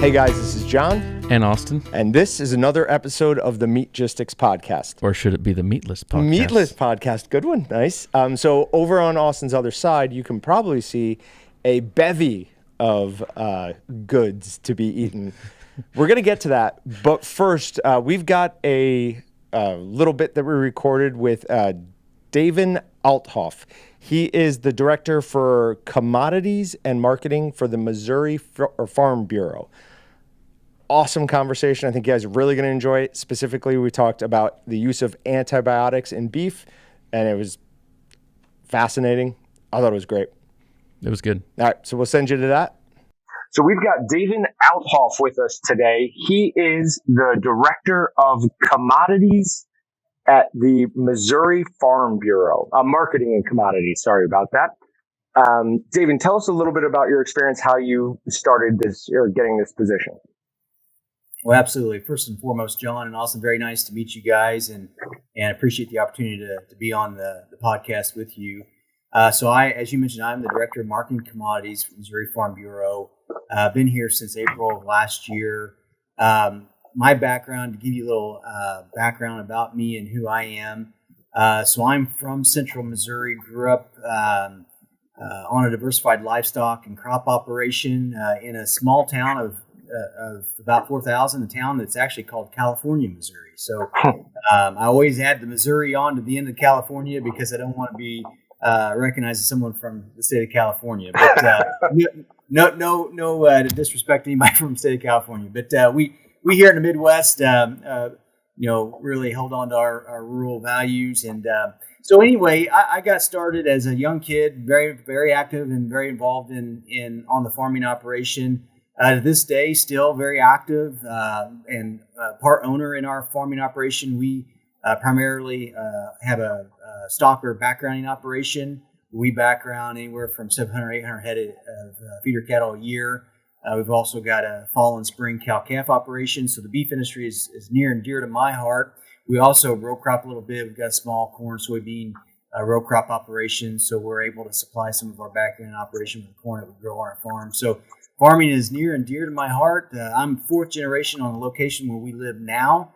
Hey guys, this is Jon and Austin, and this is another episode of the Meatgistics podcast. Or should it be the Meatless podcast? Meatless podcast, good one, nice. So over on Austin's other side, you can probably see a bevy of goods to be eaten. We're gonna get to that, but first, we've got a little bit that we recorded with Davin Althoff. He is the director for Commodities and Marketing for the Missouri Farm Bureau. Awesome conversation. I think you guys are really going to enjoy it. Specifically, we talked about the use of antibiotics in beef, and it was fascinating. I thought it was great. It was good. All right, so we'll send you to that. So we've got Davin Althoff with us today. He is the director of Commodities at the Missouri Farm Bureau, Marketing and Commodities. Sorry about that. Davin, tell us a little bit about your experience, how you started this or getting this position. Well, absolutely. First and foremost, Jon and Austin, very nice to meet you guys and appreciate the opportunity to be on the podcast with you. So as you mentioned, I'm the Director of Marketing and Commodities for Missouri Farm Bureau. I've been here since April of last year. My background, to give you a little background about me and who I am. So I'm from central Missouri, grew up on a diversified livestock and crop operation in a small town of about 4,000, a town that's actually called California, Missouri. So I always add the Missouri on to the end of California because I don't want to be recognized as someone from the state of California. But no disrespect to anybody from the state of California. But we here in the Midwest, really hold on to our rural values. And so anyway, I got started as a young kid, very, very active and very involved on the farming operation. To this day, still very active and part owner in our farming operation. We primarily have a stocker backgrounding operation. We background anywhere from 700, 800 head of feeder cattle a year. We've also got a fall and spring cow-calf operation. So the beef industry is near and dear to my heart. We also row crop a little bit. We've got a small corn, soybean row crop operation. So we're able to supply some of our background operation with the corn that we grow on our farm. So farming is near and dear to my heart. I'm fourth generation on the location where we live now.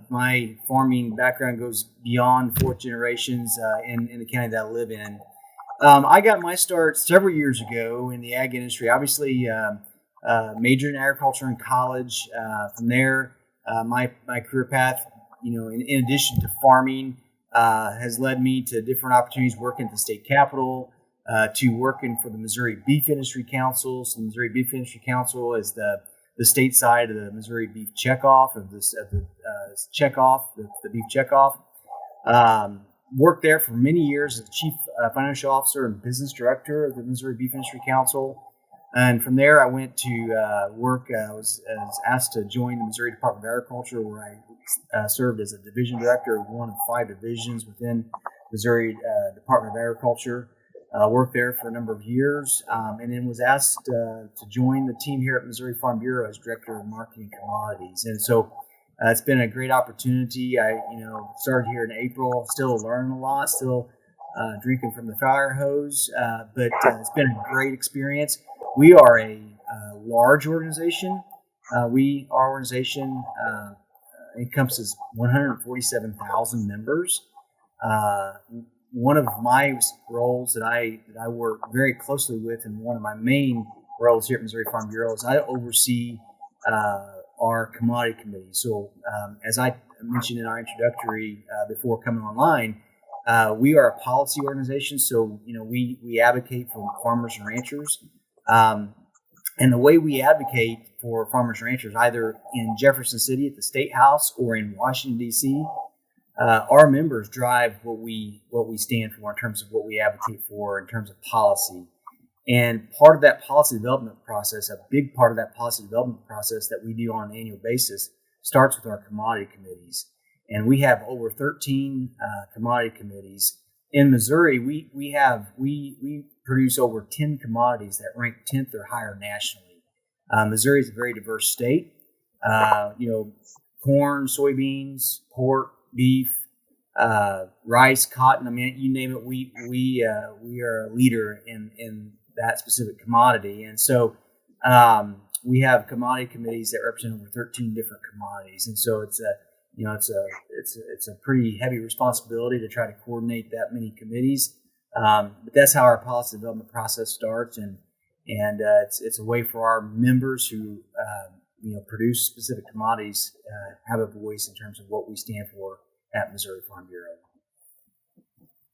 My farming background goes beyond fourth generations in the county that I live in. I got my start several years ago in the ag industry. Obviously, majored in agriculture in college. From there, my career path, in addition to farming, has led me to different opportunities working at the state capitol, to working for the Missouri Beef Industry Council. So the Missouri Beef Industry Council is the state side of the Missouri Beef Checkoff the beef checkoff. Worked there for many years as Chief Financial Officer and Business Director of the Missouri Beef Industry Council. And from there, I went to work. I was asked to join the Missouri Department of Agriculture, where I served as a division director of one of 5 divisions within Missouri Department of Agriculture. Worked there for a number of years, and then was asked to join the team here at Missouri Farm Bureau as Director of Marketing and Commodities. And so it's been a great opportunity. I started here in April, still learning a lot, still drinking from the fire hose, but it's been a great experience. We are a large organization. Our organization encompasses 147,000 members. One of my roles that I work very closely with, and one of my main roles here at Missouri Farm Bureau, is I oversee our commodity committee. So as I mentioned in our introductory before coming online, we are a policy organization. So, we advocate for farmers and ranchers. And the way we advocate for farmers and ranchers, either in Jefferson City at the State House or in Washington, D.C., our members drive what we stand for in terms of what we advocate for in terms of policy. And part of that policy development process, a big part of that policy development process that we do on an annual basis, starts with our commodity committees. And we have over 13 commodity committees. In Missouri, we produce over 10 commodities that rank 10th or higher nationally. Missouri is a very diverse state. Corn, soybeans, pork, beef, rice, cotton. I mean, you name it. We are a leader in that specific commodity, and so we have commodity committees that represent over 13 different commodities, and so it's a pretty heavy responsibility to try to coordinate that many committees. But that's how our policy development process starts, and it's a way for our members who produce specific commodities have a voice in terms of what we stand for at Missouri Farm Bureau.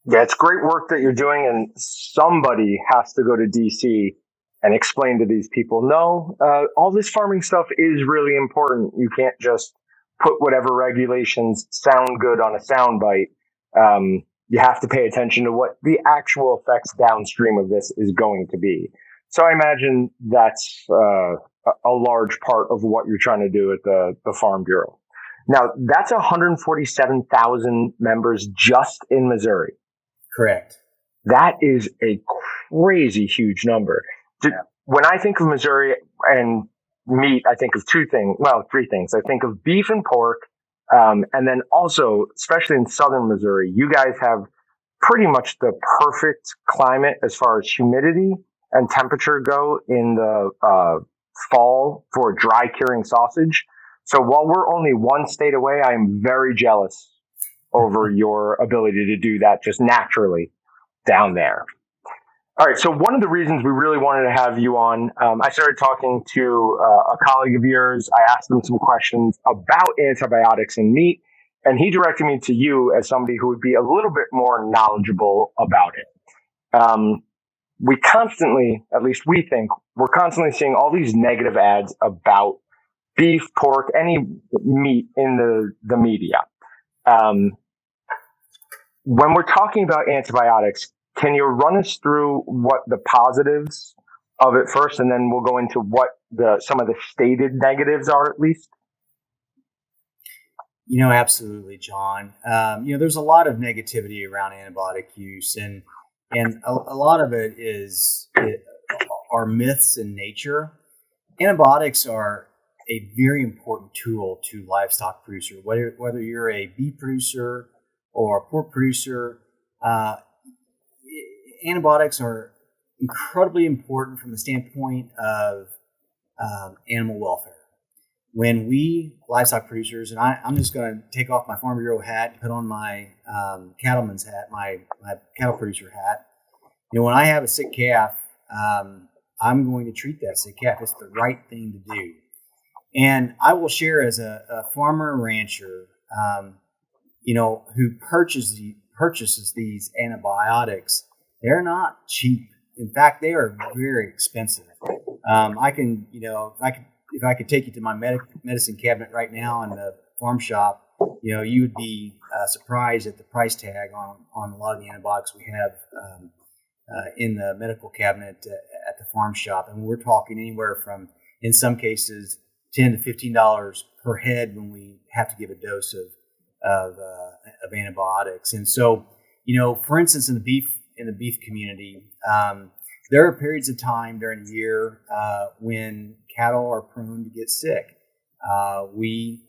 Yeah, it's great work that you're doing, and somebody has to go to DC and explain to these people, no, all this farming stuff is really important. You can't just put whatever regulations sound good on a soundbite. You have to pay attention to what the actual effects downstream of this is going to be. So I imagine that's a large part of what you're trying to do at the Farm Bureau. Now, that's 147,000 members just in Missouri. Correct. That is a crazy huge number. When I think of Missouri and meat, I think of three things. I think of beef and pork. And then also, especially in southern Missouri, you guys have pretty much the perfect climate as far as humidity and temperature go in the fall for dry curing sausage. So while we're only one state away, I am very jealous over your ability to do that just naturally down there. All right. So one of the reasons we really wanted to have you on, I started talking to a colleague of yours. I asked him some questions about antibiotics in meat, and he directed me to you as somebody who would be a little bit more knowledgeable about it. We constantly, at least we think, we're constantly seeing all these negative ads about beef, pork, any meat in the media. When we're talking about antibiotics, can you run us through what the positives of it first, and then we'll go into what some of the stated negatives are at least? Absolutely, John. There's a lot of negativity around antibiotic use, and a lot of it are myths in nature. Antibiotics are a very important tool to livestock producer, whether you're a beef producer or a pork producer. Antibiotics are incredibly important from the standpoint of animal welfare. When we livestock producers, and I'm just going to take off my Farm Bureau hat and put on my cattleman's hat, my cattle producer hat. When I have a sick calf, I'm going to treat that sick calf. It's the right thing to do. And I will share as a farmer rancher, who purchases these antibiotics. They're not cheap. In fact, they are very expensive. If I could take you to my medicine cabinet right now in the farm shop, you would be surprised at the price tag on a lot of the antibiotics we have in the medical cabinet at the farm shop. And we're talking anywhere from, in some cases, $10 to $15 per head when we have to give a dose of antibiotics. And so, for instance, in the beef community, there are periods of time during the year when cattle are prone to get sick. We,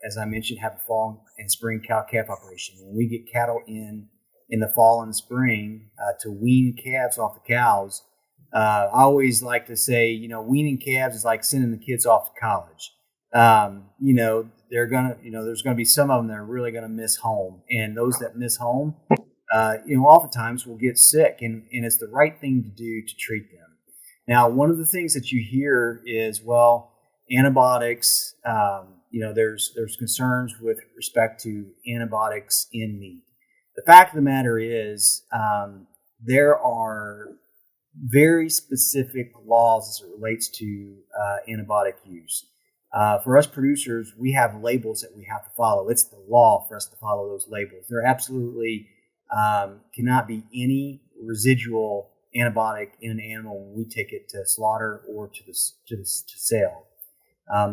as I mentioned, have a fall and spring cow-calf operation. When we get cattle in the fall and spring to wean calves off the cows, I always like to say, weaning calves is like sending the kids off to college. There's going to be some of them that are really going to miss home, and those that miss home, oftentimes will get sick, and it's the right thing to do to treat them. Now, one of the things that you hear is, antibiotics. There's concerns with respect to antibiotics in meat. The fact of the matter is, there are very specific laws as it relates to antibiotic use. For us producers, we have labels that we have to follow. It's the law for us to follow those labels. There absolutely cannot be any residual antibiotic in an animal when we take it to slaughter or to sale.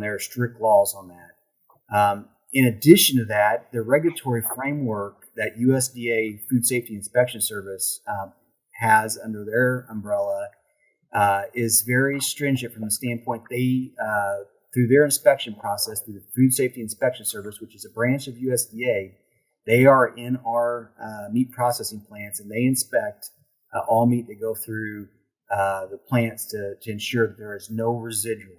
There are strict laws on that. In addition to that, the regulatory framework that USDA Food Safety Inspection Service has under their umbrella is very stringent from the standpoint they, through their inspection process, through the Food Safety Inspection Service, which is a branch of USDA, they are in our meat processing plants, and they inspect all meat that go through the plants to ensure that there is no residual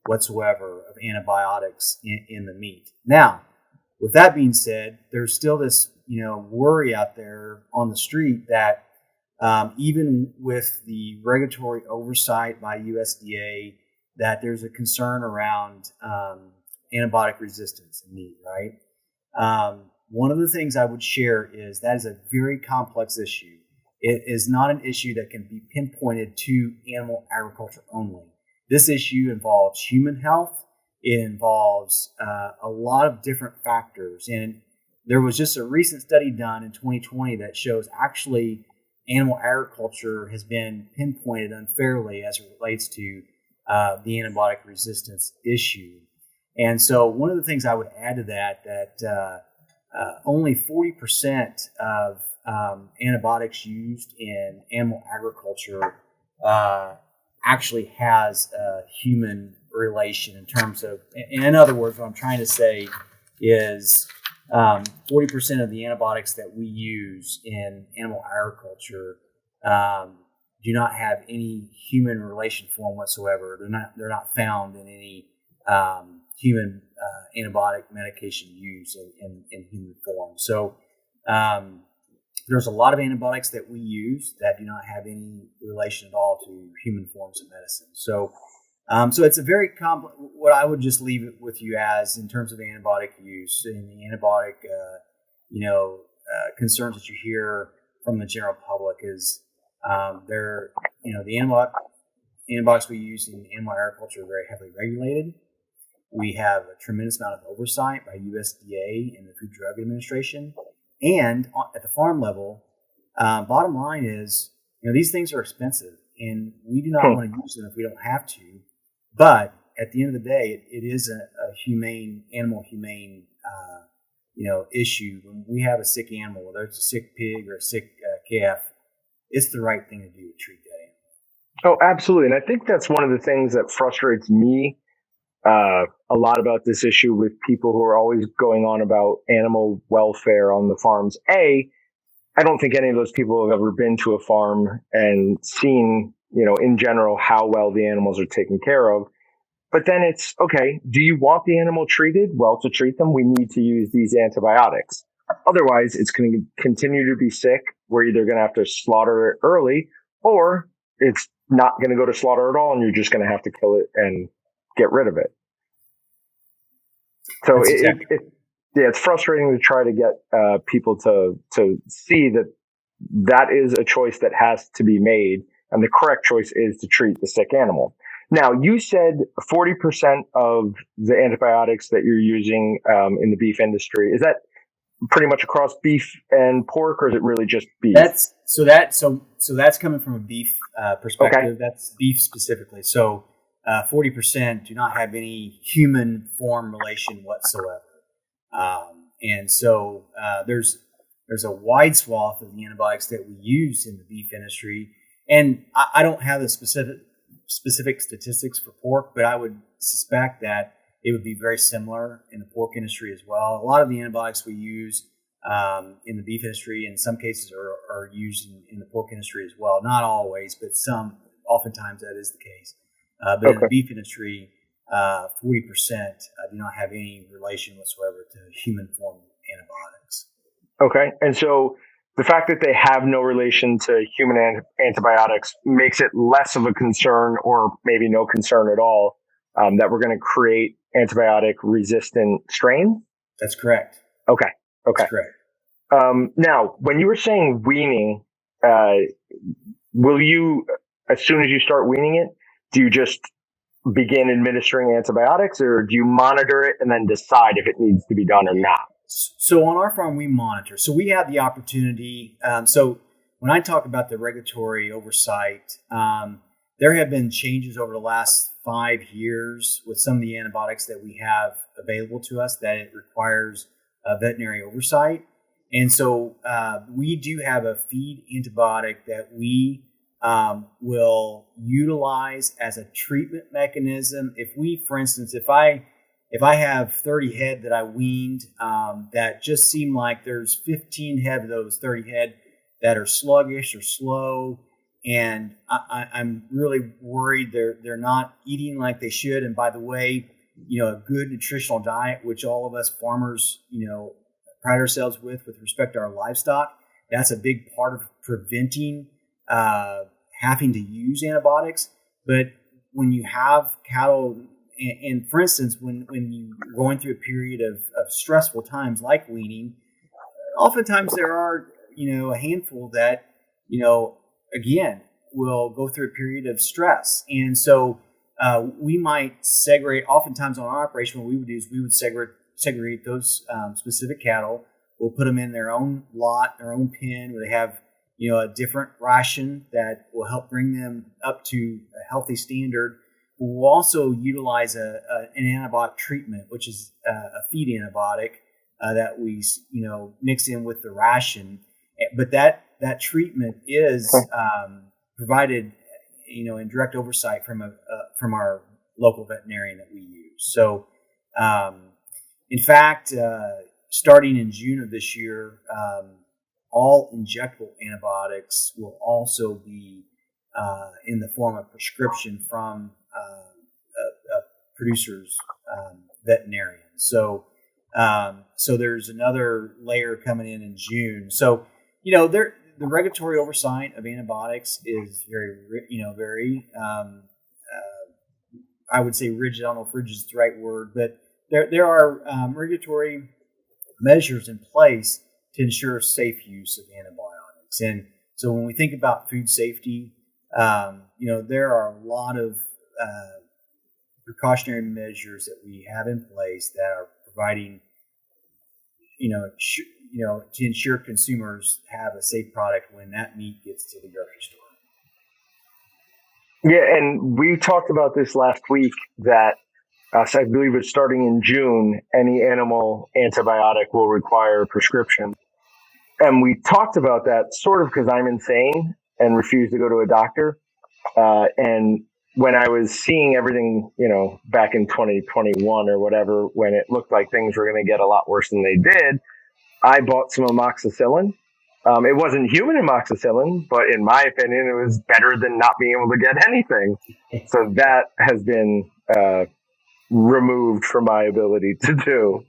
whatsoever of antibiotics in the meat. Now, with that being said, there's still this worry out there on the street that even with the regulatory oversight by USDA, that there's a concern around antibiotic resistance in meat, right? One of the things I would share is that is a very complex issue. It is not an issue that can be pinpointed to animal agriculture only. This issue involves human health. It involves a lot of different factors. And there was just a recent study done in 2020 that shows actually animal agriculture has been pinpointed unfairly as it relates to the antibiotic resistance issue. And so one of the things I would add to that only 40% of antibiotics used in animal agriculture actually has a human relation in terms of, in other words, what I'm trying to say is 40% of the antibiotics that we use in animal agriculture do not have any human relation form whatsoever. They're not found in any human antibiotic medication use in human form. So there's a lot of antibiotics that we use that do not have any relation at all to human forms of medicine. So it's a very complex. What I would just leave it with you as in terms of antibiotic use and the antibiotic, concerns that you hear from the general public is the antibiotics we use in animal agriculture are very heavily regulated. We have a tremendous amount of oversight by USDA and the Food and Drug Administration. And at the farm level, bottom line is, these things are expensive, and we do not want to use them if we don't have to. But at the end of the day, it is a animal humane issue. When we have a sick animal, whether it's a sick pig or a sick calf, it's the right thing to do to treat that animal. Oh, absolutely. And I think that's one of the things that frustrates me a lot about this issue with people who are always going on about animal welfare on the farms. I don't think any of those people have ever been to a farm and seen, in general, how well the animals are taken care of. But then it's, okay, do you want the animal treated? Well, to treat them, we need to use these antibiotics. Otherwise, it's going to continue to be sick. We're either going to have to slaughter it early, or it's not going to go to slaughter at all, and you're just going to have to kill it and get rid of it. So it's frustrating to try to get people to see that is a choice that has to be made, and the correct choice is to treat the sick animal. Now, you said 40% of the antibiotics that you're using in the beef industry, is that pretty much across beef and pork, or is it really just beef? That's coming from a beef perspective. Okay. That's beef specifically. So 40% do not have any human form relation whatsoever. And so there's a wide swath of the antibiotics that we use in the beef industry. And I don't have the specific statistics for pork, but I would suspect that it would be very similar in the pork industry as well. A lot of the antibiotics we use in the beef industry, in some cases, are used in the pork industry as well. Not always, but oftentimes that is the case. But in the beef industry, 40% do not have any relation whatsoever to human form antibiotics. Okay. And so the fact that they have no relation to human antibiotics makes it less of a concern, or maybe no concern at all, that we're going to create antibiotic resistant strains? That's correct. Okay. That's correct. Now, when you were saying weaning, will you, as soon as you start weaning it, do you just begin administering antibiotics, or do you monitor it and then decide if it needs to be done or not? So on our farm, we monitor. So we have the opportunity. So when I talk about the regulatory oversight, there have been changes over the last 5 years with some of the antibiotics that we have available to us that it requires veterinary oversight. And so we do have a feed antibiotic that we will utilize as a treatment mechanism. If we, for instance, if I have 30 head that I weaned that just seem like there's 15 head of those 30 head that are sluggish or slow, And I'm really worried they're not eating like they should. And by the way, a good nutritional diet, which all of us farmers, pride ourselves with respect to our livestock, that's a big part of preventing having to use antibiotics. But when you have cattle, and for instance, when you're going through a period of stressful times like weaning, oftentimes there are, a handful that, again, will go through a period of stress. And so we might segregate, oftentimes on our operation, what we would do is we would segregate those specific cattle. We'll put them in their own lot, their own pen, where they have, a different ration that will help bring them up to a healthy standard. We'll also utilize an antibiotic treatment, which is a feed antibiotic that we, mix in with the ration. But that treatment is provided, in direct oversight from our local veterinarian that we use. So, in fact, starting in June of this year, all injectable antibiotics will also be in the form of prescription from a producer's veterinarian. So there's another layer coming in June. So, the regulatory oversight of antibiotics is very, I would say rigid. I don't know if rigid is the right word, but there are regulatory measures in place to ensure safe use of antibiotics. And so when we think about food safety, there are a lot of precautionary measures that we have in place that are providing, to ensure consumers have a safe product when that meat gets to the grocery store. Yeah, and we talked about this last week that so I believe it's starting in June, any animal antibiotic will require a prescription. And we talked about that sort of because I'm insane and refuse to go to a doctor. And when I was seeing everything, back in 2021 or whatever, when it looked like things were going to get a lot worse than they did, I bought some amoxicillin. It wasn't human amoxicillin, but in my opinion, it was better than not being able to get anything. So that has been removed from my ability to do.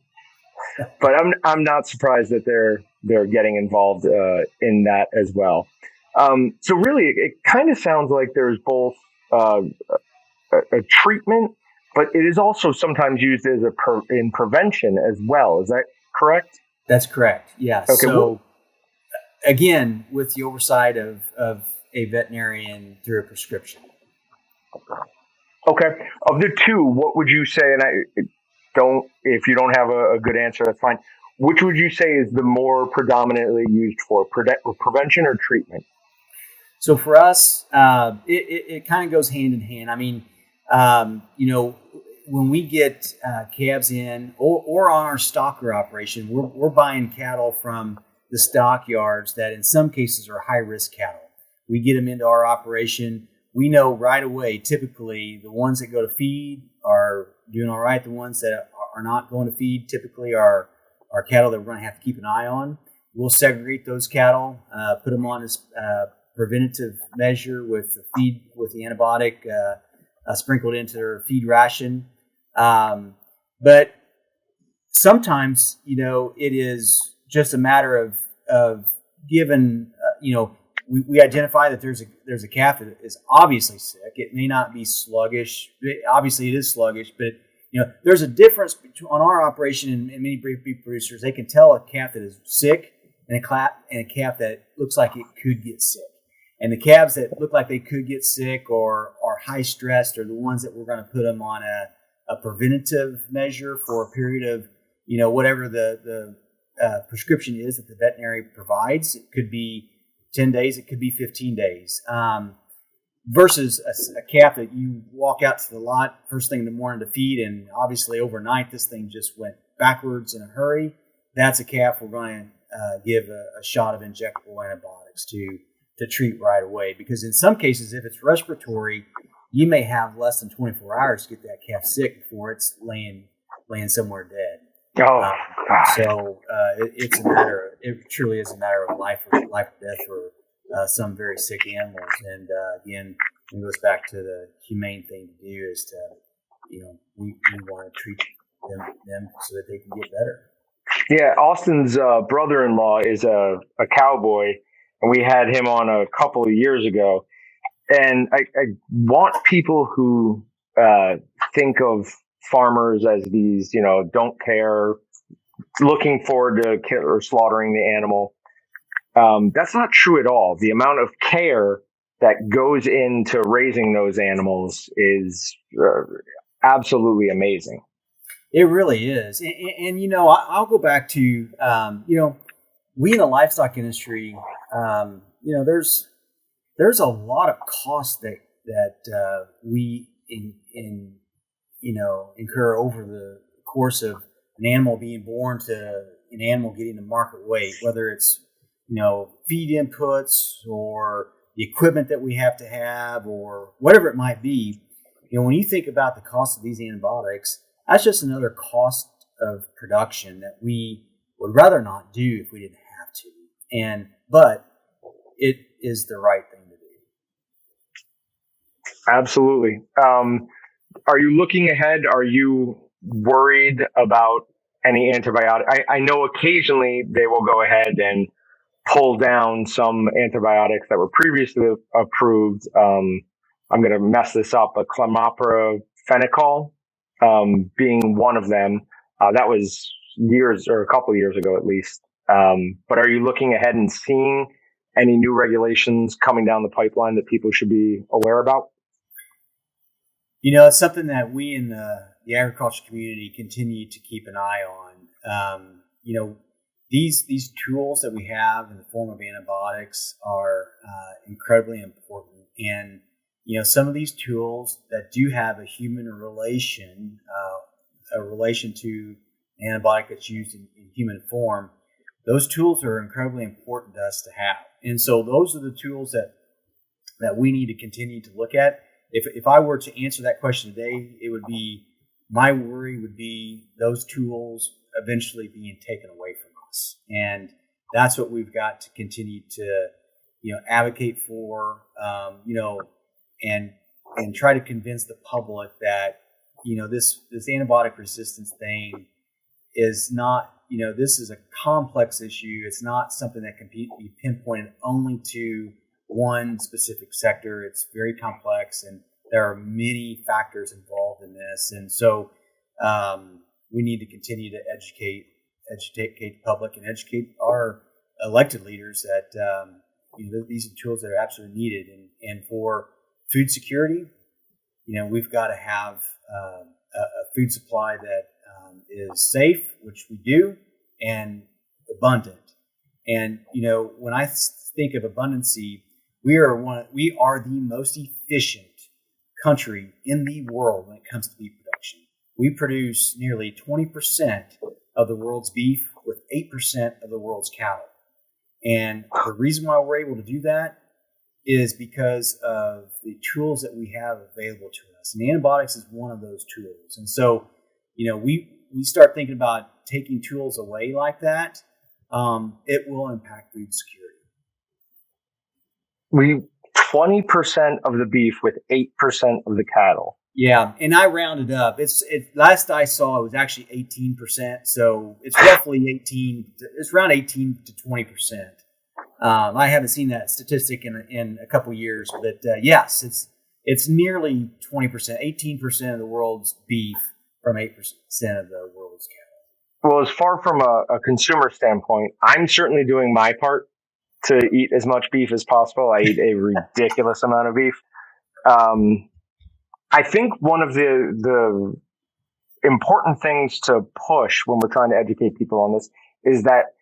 But I'm not surprised that they're getting involved in that as well. So really, it kind of sounds like there's both a treatment, but it is also sometimes used as in prevention as well. Is that correct? That's correct. Yes. Okay, so again, with the oversight of a veterinarian through a prescription. Okay. Of the two, what would you say? And if you don't have a good answer, that's fine. Which would you say is the more predominantly used for prevention or treatment? So for us, it kind of goes hand in hand. I mean, when we get calves in or on our stocker operation, we're buying cattle from the stockyards that in some cases are high risk cattle. We get them into our operation. We know right away, typically the ones that go to feed are doing all right. The ones that are not going to feed typically are cattle that we're going to have to keep an eye on. We'll segregate those cattle, put them on this preventative measure with the antibiotic sprinkled into their feed ration. But sometimes, it is just a matter of given, we identify that there's a calf that is obviously sick. It may not be sluggish. Obviously, it is sluggish, but there's a difference between on our operation and many beef producers. They can tell a calf that is sick and a calf that looks like it could get sick. And the calves that look like they could get sick or are high stressed are the ones that we're going to put them on a preventative measure for a period of whatever the prescription is that the veterinary provides. It could be 10 days, it could be 15 days, versus a calf that you walk out to the lot first thing in the morning to feed, and obviously overnight this thing just went backwards in a hurry. That's a calf we're going to give a shot of injectable antibiotics to treat right away, because in some cases, if it's respiratory, you may have less than 24 hours to get that calf sick before it's laying somewhere dead. Oh, so it truly is a matter of life or death for some very sick animals. And again, it goes back to the humane thing to do is to, we want to treat them so that they can get better. Yeah, Austin's brother-in-law is a cowboy, and we had him on a couple of years ago. And I want people who think of farmers as these, don't care, looking forward to or slaughtering the animal. That's not true at all. The amount of care that goes into raising those animals is absolutely amazing. It really is. And I'll go back to, we in the livestock industry, there's a lot of costs that we incur over the course of an animal being born to an animal getting to market weight, whether it's, feed inputs or the equipment that we have to have or whatever it might be. When you think about the cost of these antibiotics, that's just another cost of production that we would rather not do if we didn't have to. But it is the right thing to do. Absolutely. Are you looking ahead? Are you worried about any antibiotic? I know occasionally they will go ahead and pull down some antibiotics that were previously approved. I'm going to mess this up, but clamoprophenicol being one of them. That was a couple of years ago at least. But are you looking ahead and seeing any new regulations coming down the pipeline that people should be aware about? It's something that we in the agriculture community continue to keep an eye on. These tools that we have in the form of antibiotics are incredibly important. And, some of these tools that do have a human relation, a relation to an antibiotic that's used in human form, those tools are incredibly important to us to have. And so those are the tools that we need to continue to look at. If I were to answer that question today, it would be, my worry would be those tools eventually being taken away from us. And that's what we've got to continue to, advocate for, and try to convince the public that, this antibiotic resistance thing is not, this is a complex issue. It's not something that can be pinpointed only to one specific sector. It's very complex, and there are many factors involved in this. And so we need to continue to educate the public and educate our elected leaders that these are tools that are absolutely needed. And for food security, we've got to have a food supply that is safe, which we do, and abundant. And when I think of abundancy, we are the most efficient country in the world when it comes to beef production. We produce nearly 20% of the world's beef with 8% of the world's cattle. And the reason why we're able to do that is because of the tools that we have available to us. And antibiotics is one of those tools. And so, we start thinking about taking tools away like that, it will impact food security. 20% of the beef with 8% of the cattle. Yeah, and I rounded up. It's last I saw it was actually 18%. So it's roughly 18. It's around 18 to 20%. I haven't seen that statistic in a couple years, but yes, it's nearly 20%. 18% of the world's beef from 8% of the world's cattle. Well, as far from a consumer standpoint, I'm certainly doing my part to eat as much beef as possible. I eat a ridiculous amount of beef. I think one of the important things to push when we're trying to educate people on this is that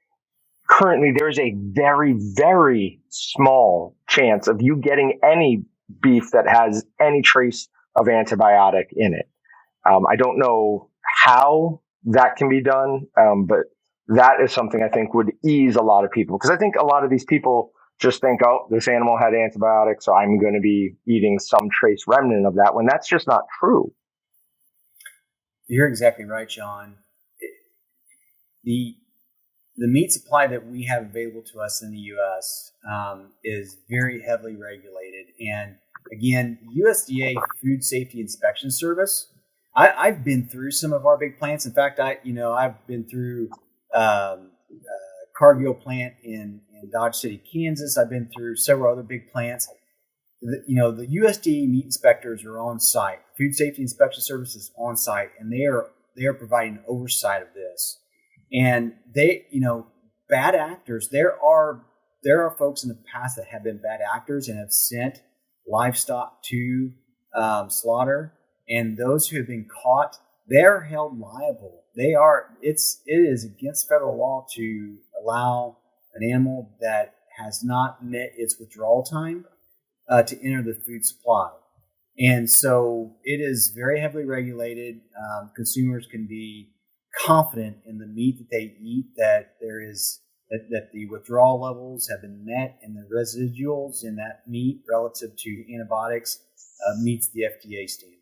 currently there's a very, very small chance of you getting any beef that has any trace of antibiotic in it. I don't know how that can be done, but that is something I think would ease a lot of people, because I think a lot of these people just think, oh, this animal had antibiotics, so I'm going to be eating some trace remnant of that, when that's just not true. You're exactly right, Jon. the meat supply that we have available to us in the U.S. Is very heavily regulated. And again, USDA Food Safety Inspection Service, I've been through some of our big plants. In fact, I've been through Cargill plant in Dodge City, Kansas. I've been through several other big plants. The USDA meat inspectors are on site. Food Safety Inspection Service is on site, and they are providing oversight of this. And they, bad actors. There are folks in the past that have been bad actors and have sent livestock to slaughter. And those who have been caught, they're held liable. It is against federal law to allow an animal that has not met its withdrawal time to enter the food supply. And so it is very heavily regulated. Consumers can be confident in the meat that they eat, that the withdrawal levels have been met and the residuals in that meat relative to antibiotics meets the FDA standards.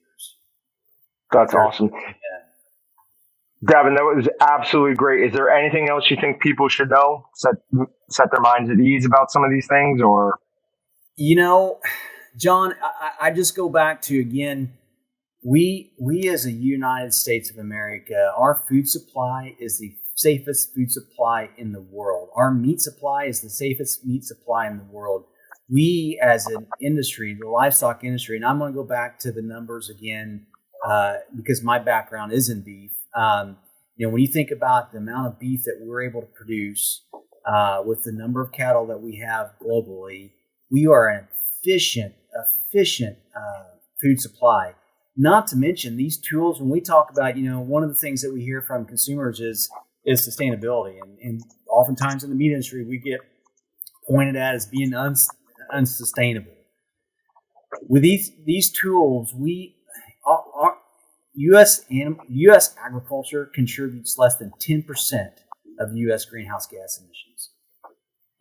That's awesome. Yeah. Davin, that was absolutely great. Is there anything else you think people should know? Set their minds at ease about some of these things, or? John, I just go back to, again, we as a United States of America, our food supply is the safest food supply in the world. Our meat supply is the safest meat supply in the world. We as an industry, the livestock industry, and I'm going to go back to the numbers again because my background is in beef. When you think about the amount of beef that we're able to produce with the number of cattle that we have globally, we are an efficient food supply. Not to mention these tools, when we talk about, one of the things that we hear from consumers is sustainability. And oftentimes in the meat industry, we get pointed at as being unsustainable. With these tools, our U.S. agriculture contributes less than 10% of U.S. greenhouse gas emissions.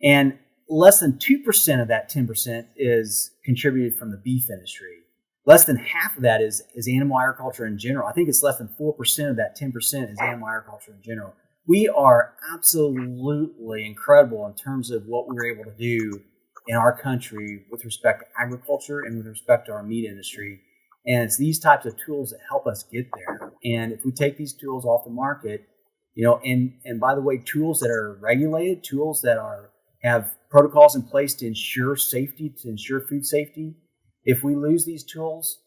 And less than 2% of that 10% is contributed from the beef industry. Less than half of that is animal agriculture in general. I think it's less than 4% of that 10% is animal agriculture in general. We are absolutely incredible in terms of what we're able to do in our country with respect to agriculture and with respect to our meat industry. And it's these types of tools that help us get there. And if we take these tools off the market, and by the way, tools that are regulated, tools that have protocols in place to ensure safety, to ensure food safety, if we lose these tools,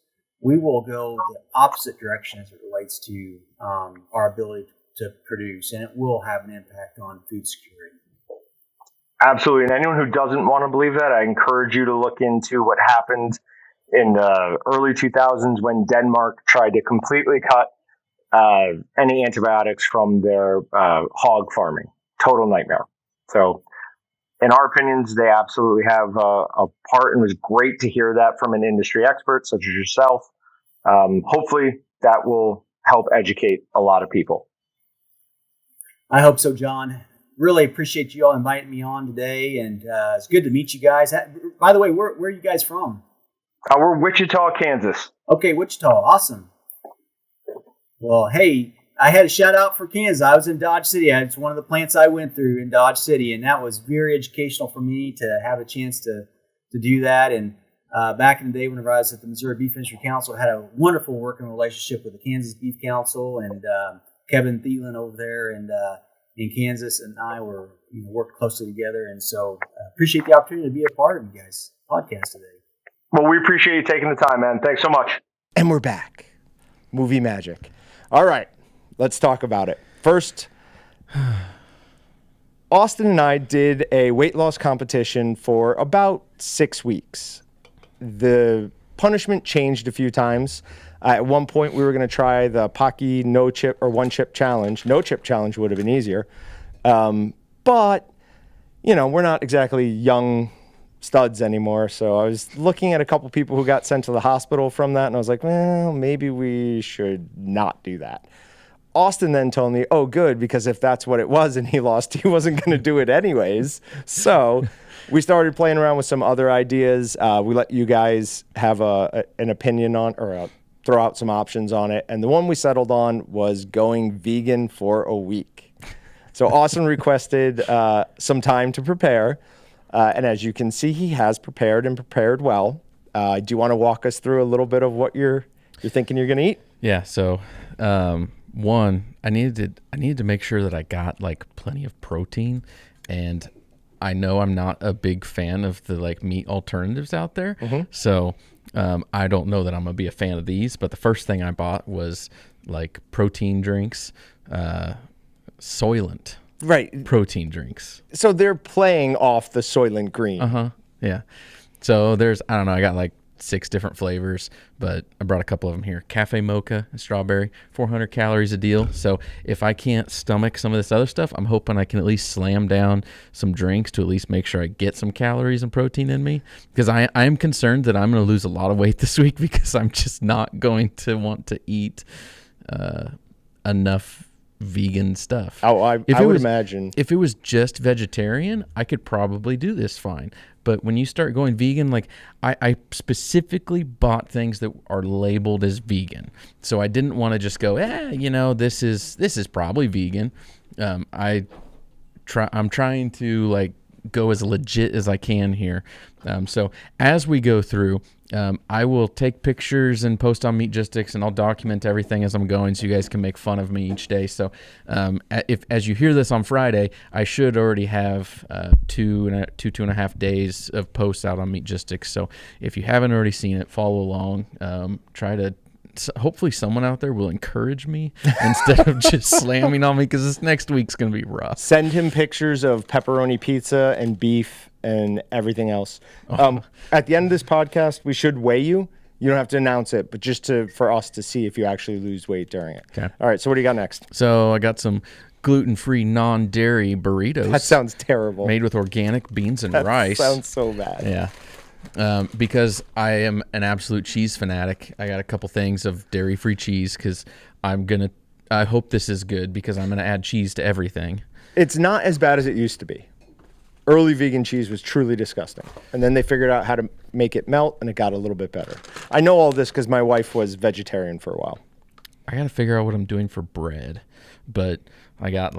we will go the opposite direction as it relates to our ability to produce, and it will have an impact on food security. Absolutely. And anyone who doesn't want to believe that, I encourage you to look into what happened in the early 2000s when Denmark tried to completely cut any antibiotics from their hog farming. Total nightmare. So in our opinions, they absolutely have a part, and it was great to hear that from an industry expert such as yourself. Hopefully that will help educate a lot of people. I hope so, John. Really appreciate you all inviting me on today, and it's good to meet you guys. By the way, where are you guys from? We're Wichita, Kansas. Okay, Wichita. Awesome. Well, hey, I had a shout out for Kansas. I was in Dodge City. It's one of the plants I went through in Dodge City, and that was very educational for me to have a chance to do that. And back in the day, whenever I was at the Missouri Beef Industry Council, I had a wonderful working relationship with the Kansas Beef Council, and Kevin Thielen over there and in Kansas, and I worked closely together. And so appreciate the opportunity to be a part of you guys' podcast today. Well, we appreciate you taking the time, man. Thanks so much. And we're back. Movie magic. All right, let's talk about it. First, Austin and I did a weight loss competition for about 6 weeks. The punishment changed a few times. At one point, we were going to try the Pocky no chip or one chip challenge. No chip challenge would have been easier. But, we're not exactly young studs anymore. So I was looking at a couple people who got sent to the hospital from that, and I was like, well, maybe we should not do that. Austin then told me, oh, good, because if that's what it was and he lost, he wasn't going to do it anyways. So we started playing around with some other ideas. We let you guys have an opinion on, or throw out some options on it. And the one we settled on was going vegan for a week. So Austin requested some time to prepare. And as you can see, he has prepared and prepared well. Do you want to walk us through a little bit of what you're thinking you're going to eat? Yeah. So, one, I needed to make sure that I got like plenty of protein, and I know I'm not a big fan of the like meat alternatives out there. So, I don't know that I'm gonna be a fan of these. But the first thing I bought was like protein drinks, Soylent. Right. Protein drinks. So they're playing off the Soylent Green. Yeah. So I don't know, I got like 6 different flavors, but I brought a couple of them here. Cafe mocha and strawberry, 400 calories a deal. So if I can't stomach some of this other stuff, I'm hoping I can at least slam down some drinks to at least make sure I get some calories and protein in me. Because I am concerned that I'm going to lose a lot of weight this week because I'm just not going to want to eat enough vegan stuff. Oh, I would imagine. If it was just vegetarian, I could probably do this fine. But when you start going vegan, like I specifically bought things that are labeled as vegan. So I didn't want to just go, this is probably vegan. I'm trying to like go as legit as I can here. So as we go through, I will take pictures and post on Meatgistics, and I'll document everything as I'm going so you guys can make fun of me each day. So as you hear this on Friday, I should already have 2.5 days of posts out on Meatgistics. So if you haven't already seen it, follow along. Hopefully someone out there will encourage me instead of just slamming on me, because this next week's going to be rough. Send him pictures of pepperoni pizza and beef and everything else. At the end of this podcast, we should weigh you. You don't have to announce it, but just for us to see if you actually lose weight during it. Okay. All right, so what do you got next? So I got some gluten-free, non-dairy burritos. That sounds terrible. Made with organic beans and rice. Sounds so bad. Yeah. Because I am an absolute cheese fanatic. I got a couple things of dairy-free cheese because I hope this is good because I'm going to add cheese to everything. It's not as bad as it used to be. Early vegan cheese was truly disgusting. And then they figured out how to make it melt, and it got a little bit better. I know all this because my wife was vegetarian for a while. I got to figure out what I'm doing for bread. But I got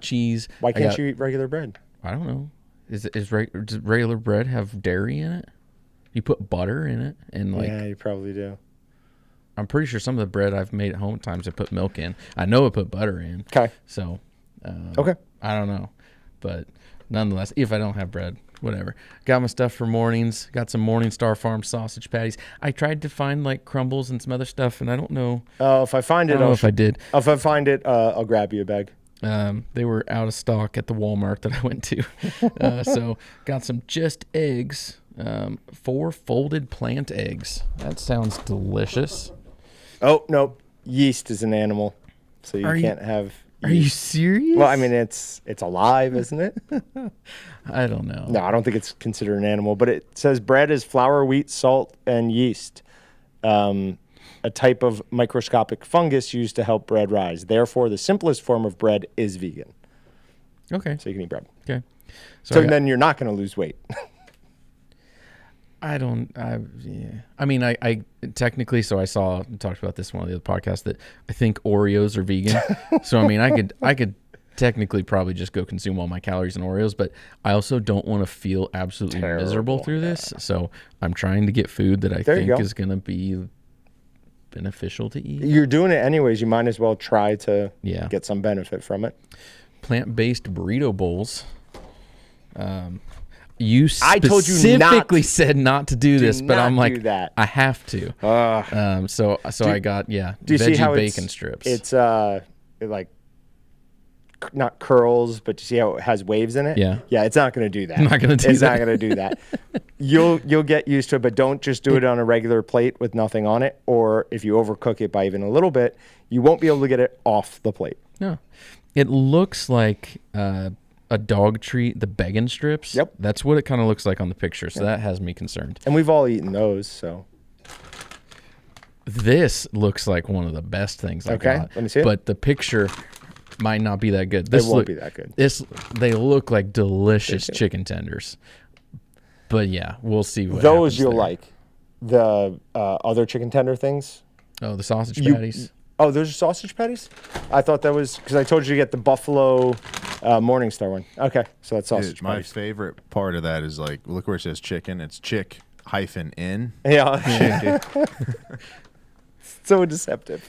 cheese. Why can't you eat regular bread? I don't know. Does regular bread have dairy in it? You put butter in it, and Yeah, you probably do. I'm pretty sure some of the bread I've made at home at times I put milk in. I know I put butter in. Okay. So, okay. I don't know, but nonetheless, if I don't have bread, whatever. Got my stuff for mornings. Got some Morningstar Farm sausage patties. I tried to find like crumbles and some other stuff, and I don't know. If I find it, I don't know if I did. If I find it, I'll grab you a bag. They were out of stock at the Walmart that I went to. So got some just eggs, 4 folded plant eggs. That sounds delicious. Oh, no. Yeast is an animal, so you can't have yeast. Are you serious? Well, I mean, it's alive, isn't it? I don't know. No, I don't think it's considered an animal, but it says bread is flour, wheat, salt, and yeast. A type of microscopic fungus used to help bread rise. Therefore, the simplest form of bread is vegan. Okay. So you can eat bread. Okay. So then you're not going to lose weight. I mean, I technically, so I talked about this in one of the other podcasts that I think Oreos are vegan. So, I mean, I could technically probably just go consume all my calories in Oreos, but I also don't want to feel absolutely miserable through this. So I'm trying to get food that I think is going to be beneficial to eat. You're doing it anyways. You might as well try to get some benefit from it. Plant-based burrito bowls. You I told you specifically said not to do this, but I'm like, that. I have to. So I got do you veggie see how bacon strips. It's like not curls, but you see how it has waves in it? Yeah. Yeah, it's not going to do that. It's not going to do that. You'll get used to it, but don't just do it on a regular plate with nothing on it. Or if you overcook it by even a little bit, you won't be able to get it off the plate. No. It looks like a dog treat, the bacon strips. Yep. That's what it kind of looks like on the picture. So that has me concerned. And we've all eaten those, so. This looks like one of the best things I got. Let me see it. But the picture might not be that good. It won't be that good. They look like delicious chicken tenders. But yeah, we'll see what those happens you'll there. like. The other chicken tender things. Oh, the sausage patties. Oh, those are sausage patties? I thought that was because I told you to get the buffalo Morningstar one. Okay, so that's sausage. Dude, my patties. favorite part of that is like, look where it says chicken. It's chick-in. Yeah. Chicken. So deceptive.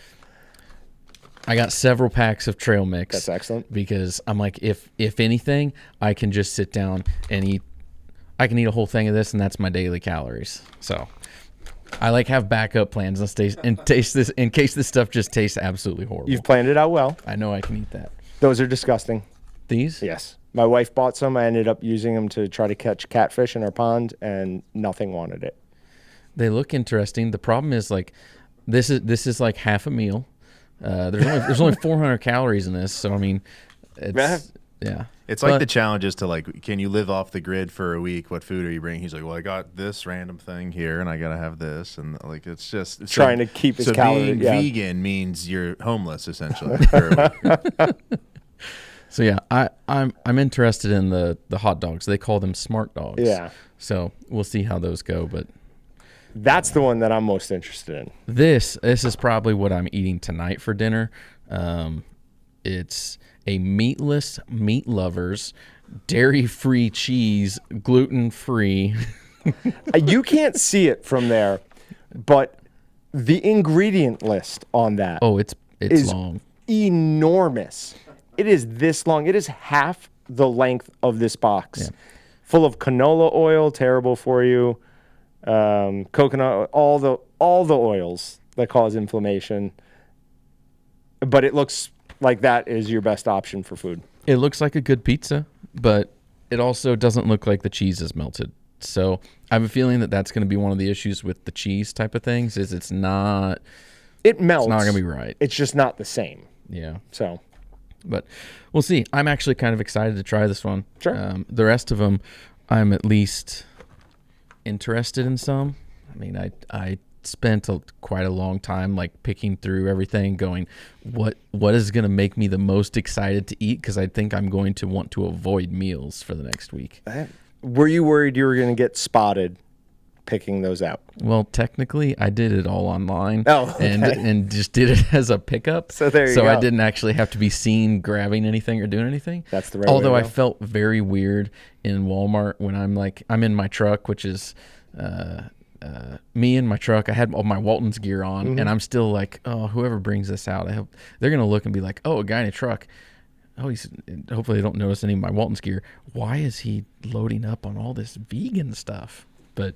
I got several packs of trail mix. That's excellent. Because I'm like, if anything, I can just sit down and eat. I can eat a whole thing of this, and that's my daily calories. So I like have backup plans and taste this in case this stuff just tastes absolutely horrible. You've planned it out well. I know I can eat that. Those are disgusting. These? Yes. My wife bought some. I ended up using them to try to catch catfish in our pond, and nothing wanted it. They look interesting. The problem is like this is like half a meal. There's only 400 calories in this, so I mean, it's yeah. It's like the challenge is to like, can you live off the grid for a week? What food are you bringing? He's like, well, I got this random thing here, and I gotta have this, and like it's just trying to keep his calories. Being vegan means you're homeless essentially. For a week. So yeah, I'm interested in the hot dogs. They call them smart dogs. Yeah. So we'll see how those go, but that's the one that I'm most interested in. This is probably what I'm eating tonight for dinner. It's a meatless meat lovers, dairy-free cheese, gluten-free. You can't see it from there, but the ingredient list on that it's is long. Enormous. It is this long. It is half the length of this box. Yeah. Full of canola oil, terrible for you. Coconut, all the oils that cause inflammation. But it looks like that is your best option for food. It looks like a good pizza, but it also doesn't look like the cheese is melted. So I have a feeling that that's going to be one of the issues with the cheese type of things. Is it's not. It melts. It's not going to be right. It's just not the same. Yeah. So. But we'll see. I'm actually kind of excited to try this one. Sure. The rest of them, I'm at least interested in some. I mean, I spent quite a long time like picking through everything, going, what is going to make me the most excited to eat? Because I think I'm going to want to avoid meals for the next week. Were you worried you were going to get spotted picking those out? Well, technically, I did it all online. Oh, okay. and just did it as a pickup. So there you go. So I didn't actually have to be seen grabbing anything or doing anything. That's the right Although way I to go. felt very weird in Walmart when I'm in my truck, which is me in my truck. I had all my Walton's gear on, and I'm still like, oh, whoever brings this out, I hope they're gonna look and be like, oh, a guy in a truck. Oh, hopefully they don't notice any of my Walton's gear. Why is he loading up on all this vegan stuff? But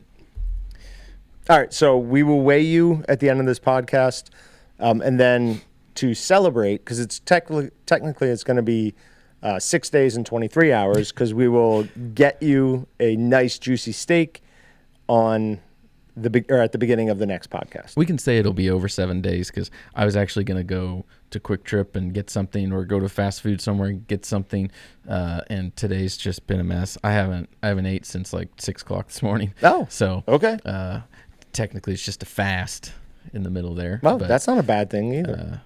all right, so we will weigh you at the end of this podcast, and then to celebrate, because it's technically it's going to be 6 days and 23 hours, because we will get you a nice juicy steak on at the beginning of the next podcast. we can say it'll be over 7 days because I was actually going to go to Quick Trip and get something, or go to fast food somewhere and get something. And today's just been a mess. I haven't ate since like 6 o'clock this morning. Oh, so okay. Technically, it's just a fast in the middle there. Well, but, that's not a bad thing either.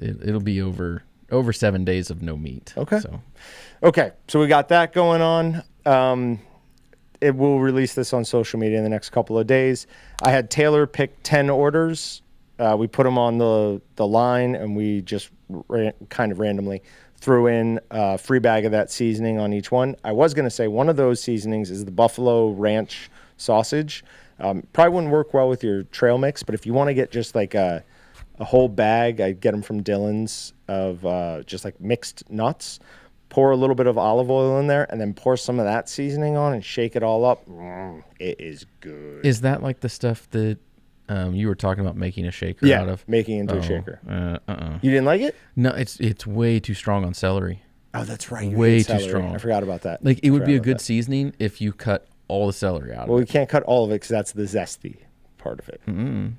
it'll be over 7 days of no meat. Okay. So Okay, so we got that going on. It will release this on social media in the next couple of days. I had Taylor pick 10 orders. We put them on the line, and we just kind of randomly threw in a free bag of that seasoning on each one. I was going to say one of those seasonings is the Buffalo Ranch sausage. Probably wouldn't work well with your trail mix, but if you want to get just like a whole bag, I get them from Dillon's of just like mixed nuts. Pour a little bit of olive oil in there, and then pour some of that seasoning on and shake it all up. It is good. is that like the stuff that you were talking about making a shaker out of? Making it into a shaker. Uh-uh. You didn't like it? No, it's way too strong on celery. Oh, that's right. You Way hate too celery. strong. I forgot about that. Like it would Forgot be a about good that. seasoning if you cut all the celery out Well, of we it. can't cut all of it because that's the zesty part of it.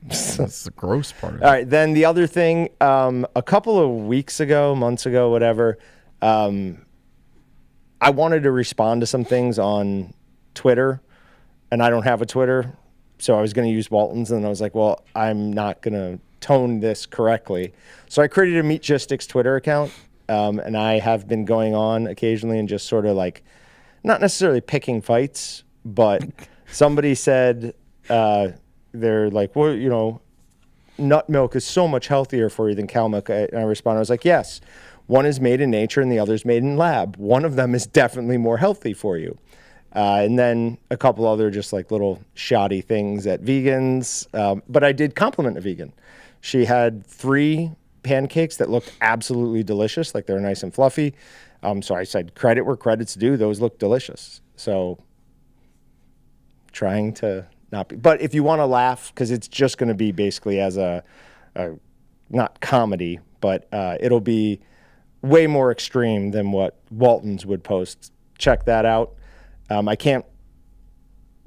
That's the gross part of it. All right. Then the other thing, a couple of months ago, whatever, I wanted to respond to some things on Twitter, and I don't have a Twitter, so I was going to use Walton's, and I was like, well, I'm not going to tone this correctly. So I created a Meatgistics Twitter account, and I have been going on occasionally and just sort of like, not necessarily picking fights, but somebody said they're like, well, you know, nut milk is so much healthier for you than cow milk. And I responded, I was like, yes, One is made in nature and the other is made in lab. One of them is definitely more healthy for you. And then a couple other just like little shoddy things at vegans. But I did compliment a vegan. She had 3 pancakes that looked absolutely delicious, like they're nice and fluffy. So I said, credit where credit's due. Those look delicious. So trying to not be. But if you want to laugh, because it's just going to be basically as a not comedy, but it'll be way more extreme than what Walton's would post. Check that out. I can't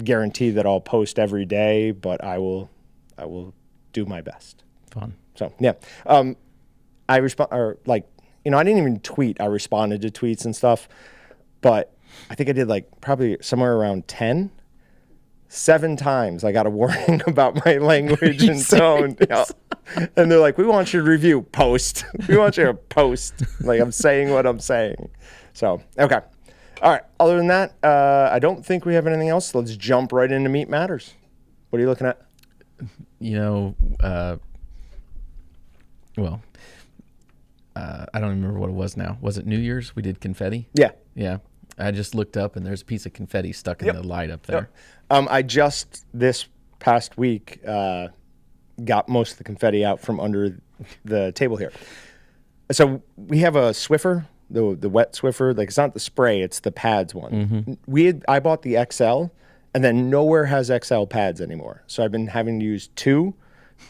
guarantee that I'll post every day, but I will do my best. Fun. So yeah, I respond, or like, you know, I didn't even tweet. I responded to tweets and stuff, but I think I did like probably somewhere around 7 times I got a warning about my language and tone. Yeah. And they're like, we want you to review, post. We want you to post. Like, I'm saying what I'm saying. So, okay. All right. Other than that, I don't think we have anything else. Let's jump right into Meat Matters. What are you looking at? You know, I don't remember what it was now. Was it New Year's? We did confetti? Yeah. Yeah. I just looked up and there's a piece of confetti stuck in the light up there. Yep. I just, this past week, got most of the confetti out from under the table here. So we have a Swiffer, the wet Swiffer. Like, it's not the spray, it's the pads one. I bought the XL, and then nowhere has XL pads anymore. So I've been having to use 2,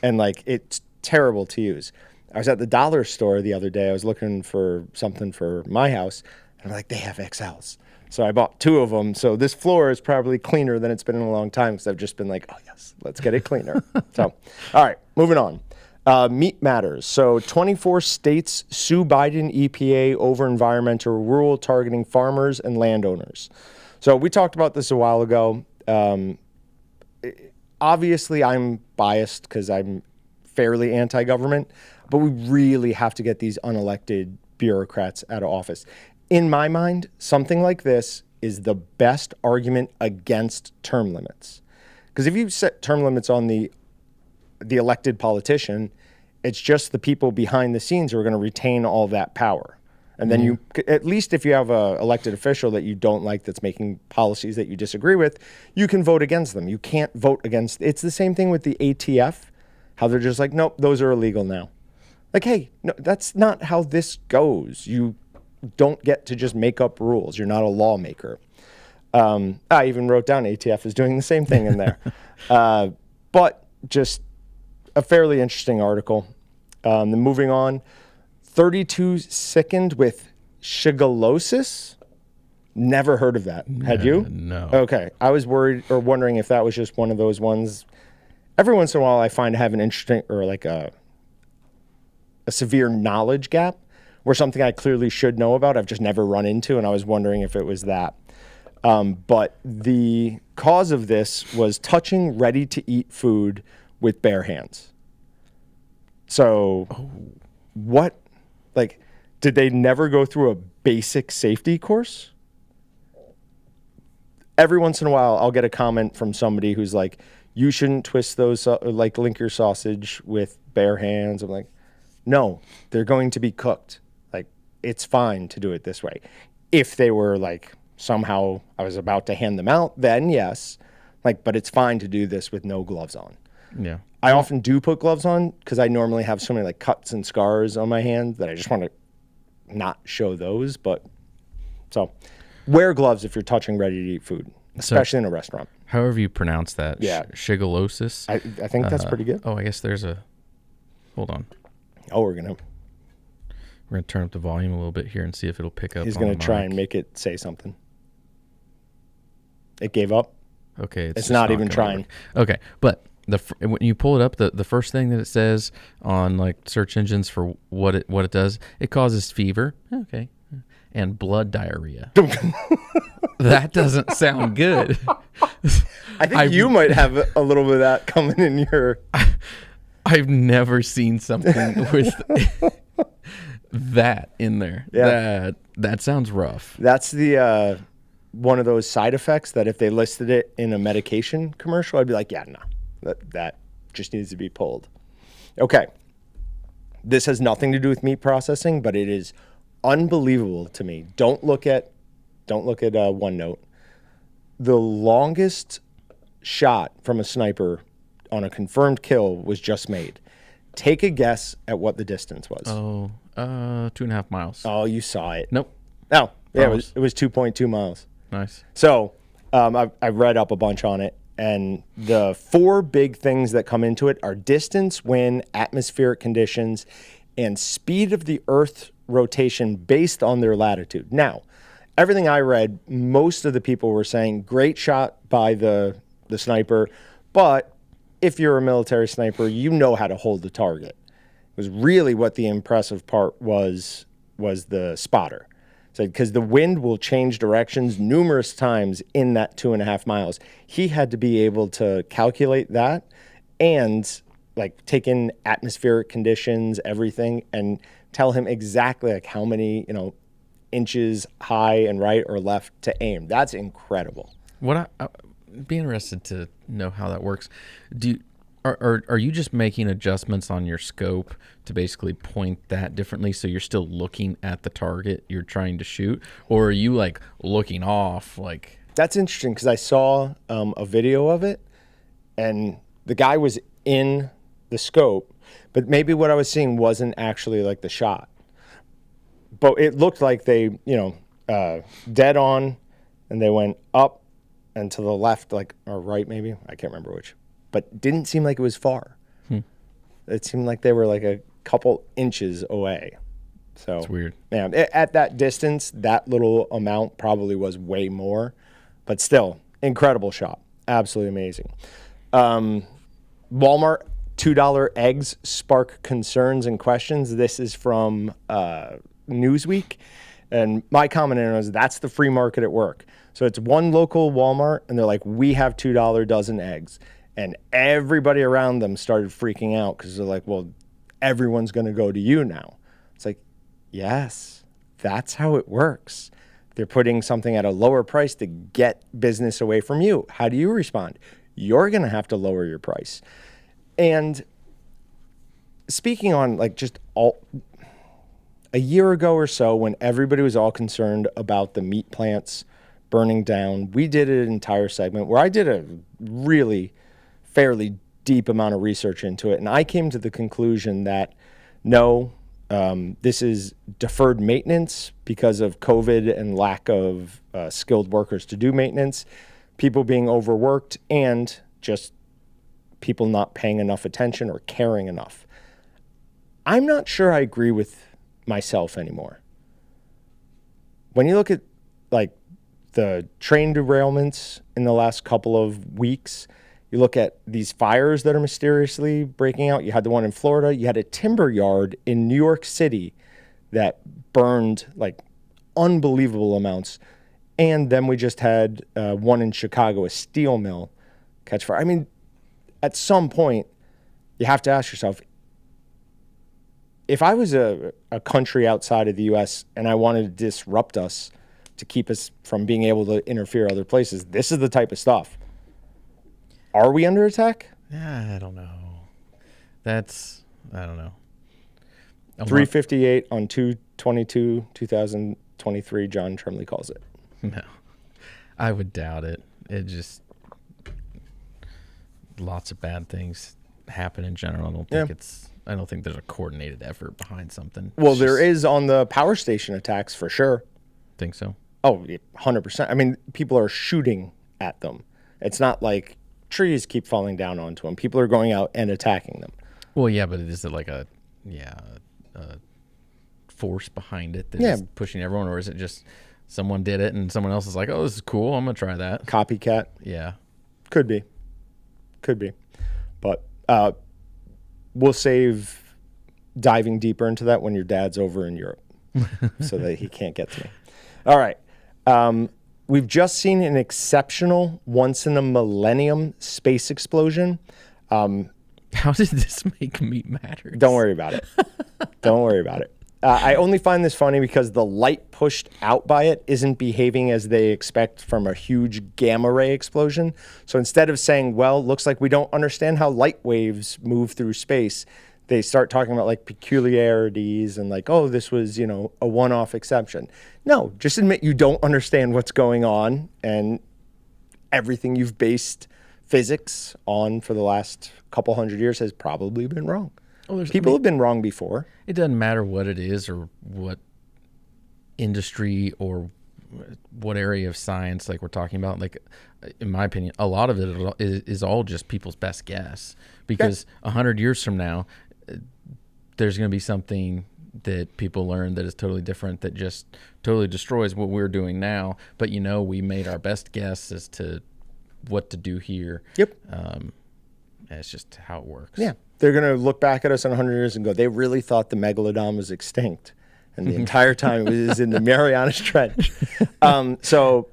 and like, it's terrible to use. I was at the dollar store the other day. I was looking for something for my house, and I'm like, they have XLs. So I bought 2 of them. So this floor is probably cleaner than it's been in a long time, because I've just been like, oh yes, let's get it cleaner. So, all right, moving on. Meat Matters. So 24 states sue Biden EPA over environmental rule targeting farmers and landowners. So we talked about this a while ago. Obviously, I'm biased because I'm fairly anti-government, but we really have to get these unelected bureaucrats out of office. In my mind, something like this is the best argument against term limits. Because if you set term limits on the elected politician, it's just the people behind the scenes who are going to retain all that power. And then you, at least if you have a elected official that you don't like that's making policies that you disagree with, you can vote against them. You can't vote against. It's the same thing with the ATF, how they're just like, nope, those are illegal now. Like, hey, no, that's not how this goes. You don't get to just make up rules. You're not a lawmaker. I even wrote down ATF is doing the same thing in there. But just a fairly interesting article. Then moving on, 32 sickened with shigellosis. Never heard of that. Had you? No. Okay. I was worried or wondering if that was just one of those ones. Every once in a while I find I have an interesting or like a severe knowledge gap where something I clearly should know about I've just never run into, and I was wondering if it was that. But the cause of this was touching ready-to-eat food with bare hands. So what, like, did they never go through a basic safety course? Every once in a while, I'll get a comment from somebody who's like, you shouldn't twist those, like link your sausage with bare hands. I'm like, no, they're going to be cooked. Like, it's fine to do it this way. If they were like, somehow I was about to hand them out, then yes. Like, but it's fine to do this with no gloves on. Yeah. I often do put gloves on because I normally have so many like cuts and scars on my hand that I just want to not show those. But so wear gloves if you're touching ready to eat food, especially in a restaurant. However you pronounce that. Yeah. Shigellosis. I think that's pretty good. Oh, I guess there's a, hold on. Oh, we're going to turn up the volume a little bit here and see if it'll pick up. He's going to try and make it say something. It gave up. Okay. It's not even trying. Okay. But when you pull it up, the first thing that it says on like search engines for what it does, it causes fever. Okay. And blood diarrhea. That doesn't sound good. I think you might have a little bit of that coming in your... I've never seen something with that in there. Yeah. That sounds rough. That's the one of those side effects that if they listed it in a medication commercial, I'd be like, yeah, no, that just needs to be pulled. Okay. This has nothing to do with meat processing, but it is unbelievable to me. Don't look at OneNote. The longest shot from a sniper on a confirmed kill was just made. Take a guess at what the distance was. 2.5 miles. Oh, you saw it. Nope. Oh, yeah, Almost. it was 2.2 miles. Nice. So I read up a bunch on it, and the 4 big things that come into it are distance, wind, atmospheric conditions, and speed of the Earth's rotation based on their latitude. Now, everything I read, most of the people were saying, great shot by the sniper, but if you're a military sniper, you know how to hold the target. It was really what the impressive part was the spotter. So, because the wind will change directions numerous times in that 2.5 miles. He had to be able to calculate that and like take in atmospheric conditions, everything, and tell him exactly like how many, inches high and right or left to aim. That's incredible. What I'd be interested to know how that works. Are you just making adjustments on your scope to basically point that differently, so you're still looking at the target you're trying to shoot, or are you like looking off? Like, that's interesting because I saw a video of it, and the guy was in the scope, but maybe what I was seeing wasn't actually like the shot. But it looked like they, dead on, and they went up and to the left, like, or right maybe. I can't remember which. But didn't seem like it was far. It seemed like they were like a couple inches away. So it's weird. Yeah, at that distance, that little amount probably was way more. But still, incredible shot. Absolutely amazing. Walmart $2 eggs spark concerns and questions. This is from Newsweek. And my comment in was, that's the free market at work. So it's one local Walmart, and they're like, we have $2 dozen eggs. And everybody around them started freaking out because they're like, well, everyone's going to go to you now. It's like, yes, that's how it works. They're putting something at a lower price to get business away from you. How do you respond? You're going to have to lower your price. And speaking on like just a year ago or so, when everybody was all concerned about the meat plants burning down, we did an entire segment where I did a really fairly deep amount of research into it. And I came to the conclusion that no, this is deferred maintenance because of COVID and lack of skilled workers to do maintenance, people being overworked, and just people not paying enough attention or caring enough. I'm not sure I agree with myself anymore. When you look at like the train derailments in the last couple of weeks, you look at these fires that are mysteriously breaking out. You had the one in Florida. You had a timber yard in New York City that burned like unbelievable amounts. And then we just had one in Chicago, a steel mill, catch fire. I mean, at some point, you have to ask yourself, if I was a country outside of the U.S. and I wanted to disrupt us to keep us from being able to interfere other places, this is the type of stuff. Are we under attack? Yeah, I don't know. I don't know. 358 on 2/22/2023, John Tremley calls it. No, I would doubt it. It just, lots of bad things happen in general. I don't think there's a coordinated effort behind something. Well, there is on the power station attacks for sure. Think so? Oh, 100%. I mean, people are shooting at them. It's not like trees keep falling down onto them. People are going out and attacking them. Well, yeah, but is it like a force behind it that is pushing everyone, or is it just someone did it and someone else is like, oh, this is cool, I'm going to try that? Copycat? Yeah. Could be. But we'll save diving deeper into that when your dad's over in Europe so that he can't get to me. All right. We've just seen an exceptional once-in-a-millennium space explosion. How did this make meat matter? Don't worry about it. Don't worry about it. I only find this funny because the light pushed out by it isn't behaving as they expect from a huge gamma ray explosion. So instead of saying, well, looks like we don't understand how light waves move through space, they start talking about like peculiarities and like, oh, this was, a one-off exception. No, just admit you don't understand what's going on, and everything you've based physics on for the last couple hundred years has probably been wrong. People have been wrong before. It doesn't matter what it is or what industry or what area of science like we're talking about. Like, in my opinion, a lot of it is all just people's best guess, because 100 years from now, there's going to be something that people learn that is totally different, that just totally destroys what we're doing now. But we made our best guess as to what to do here. Yep. That's just how it works. Yeah. They're going to look back at us in 100 years and go, they really thought the megalodon was extinct. And the entire time it was in the Marianas Trench. So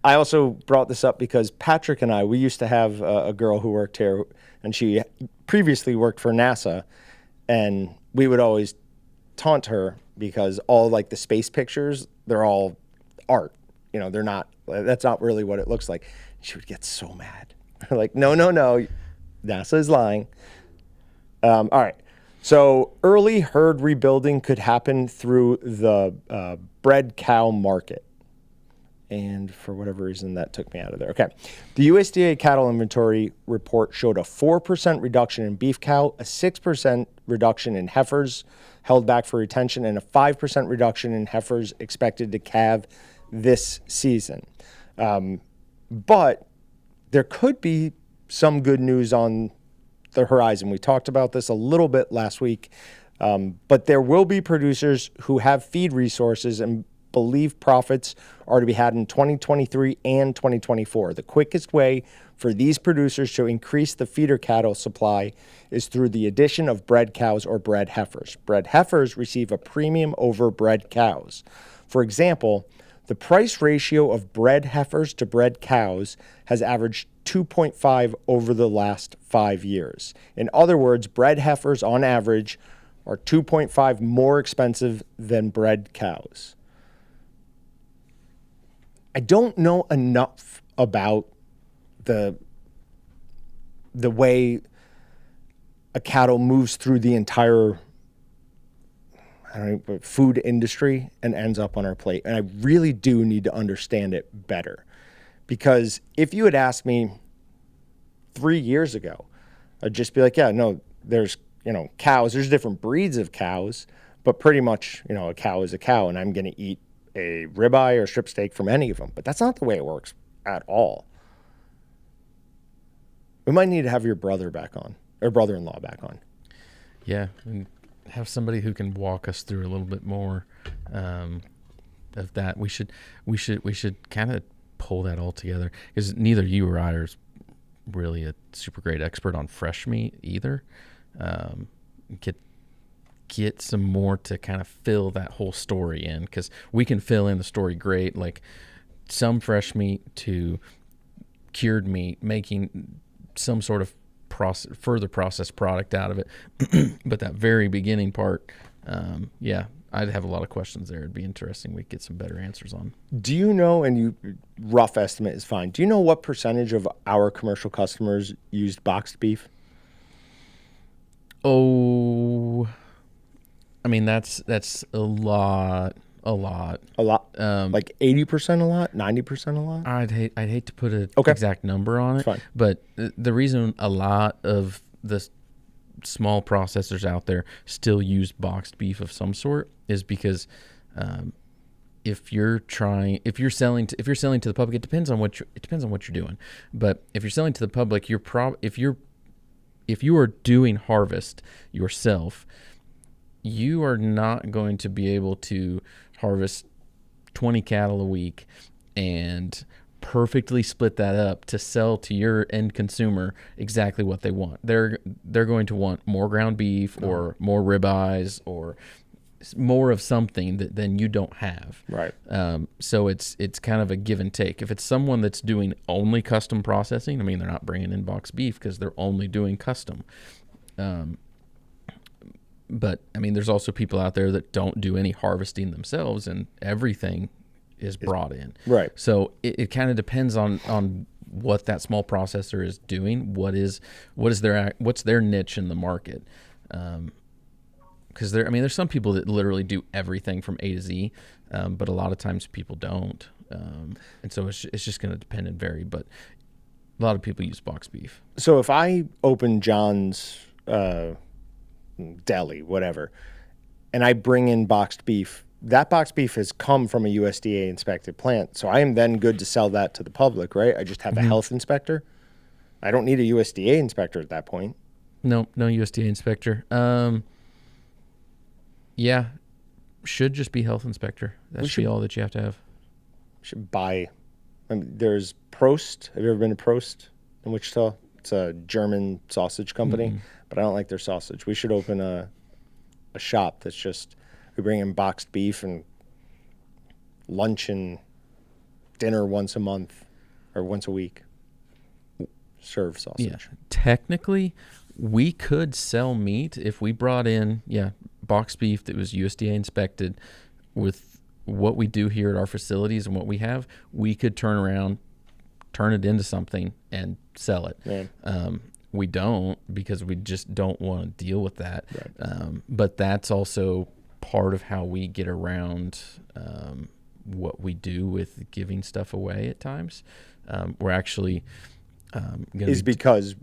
I also brought this up because Patrick and we used to have a girl who worked here, and she previously worked for NASA. And we would always taunt her because all like the space pictures, they're all art. They're not, that's not really what it looks like. She would get so mad. Like, no, NASA is lying. All right. So early herd rebuilding could happen through the bred cow market. And for whatever reason, that took me out of there. Okay. The USDA cattle inventory report showed a 4% reduction in beef cow, a 6% reduction in heifers held back for retention, and a 5% reduction in heifers expected to calve this season. But there could be some good news on the horizon. We talked about this a little bit last week, but there will be producers who have feed resources and believe profits are to be had in 2023 and 2024. The quickest way for these producers to increase the feeder cattle supply is through the addition of bred cows or bred heifers. Bred heifers receive a premium over bred cows. For example, the price ratio of bred heifers to bred cows has averaged 2.5 over the last 5 years. In other words, bred heifers on average are 2.5 more expensive than bred cows. I don't know enough about the way a cattle moves through the entire food industry and ends up on our plate. And I really do need to understand it better. Because if you had asked me 3 years ago, I'd just be like, yeah, no, there's, cows. There's different breeds of cows, but pretty much, a cow is a cow, and I'm going to eat a ribeye or strip steak from any of them. But that's not the way it works at all. We might need to have your brother back on, or brother-in-law back on. Yeah, and have somebody who can walk us through a little bit more of that. We should kind of pull that all together, because neither you or I are really a super great expert on fresh meat either. Get some more to kind of fill that whole story in, because we can fill in the story great, like some fresh meat to cured meat, making some sort of further processed product out of it. But that very beginning part, I'd have a lot of questions there. It'd be interesting. We'd get some better answers on. Do you know, and rough estimate is fine, do you know what percentage of our commercial customers used boxed beef? Oh, I mean, that's a lot. A lot? Like 80% a lot? 90% a lot? I'd hate to put an exact number on it. Fine. But the reason a lot of the small processors out there still use boxed beef of some sort is because if you're selling to the public, it depends on what you're doing. But if you're selling to the public, if you are doing harvest yourself, you are not going to be able to harvest 20 cattle a week and perfectly split that up to sell to your end consumer exactly what they want. They're going to want more ground beef or more ribeyes or more of something than you don't have. Right. So it's kind of a give and take. If it's someone that's doing only custom processing, I mean, they're not bringing in boxed beef because they're only doing custom. But I mean, there's also people out there that don't do any harvesting themselves, and everything is brought in. Right. So it kind of depends on what that small processor is doing. What's their niche in the market? Because there's some people that literally do everything from A to Z, but a lot of times people don't, and so it's just going to depend and vary. But a lot of people use boxed beef. So if I open John's deli, whatever, and I bring in boxed beef, that boxed beef has come from a USDA inspected plant. So I am then good to sell that to the public, right? I just have a health inspector. I don't need a USDA inspector at that point. No USDA inspector. Yeah, should just be health inspector. That should be all that you have to have. Should buy. There's Prost. Have you ever been to Prost in Wichita? It's a German sausage company, but I don't like their sausage. We should open a shop that's just, we bring in boxed beef and lunch and dinner once a month or once a week. Serve sausage. Yeah, technically, we could sell meat if we brought in, boxed beef that was USDA inspected. With what we do here at our facilities and what we have, we could turn it into something and sell it. Yeah. We don't, because we just don't want to deal with that. Right. But that's also part of how we get around what we do with giving stuff away at times. We're actually because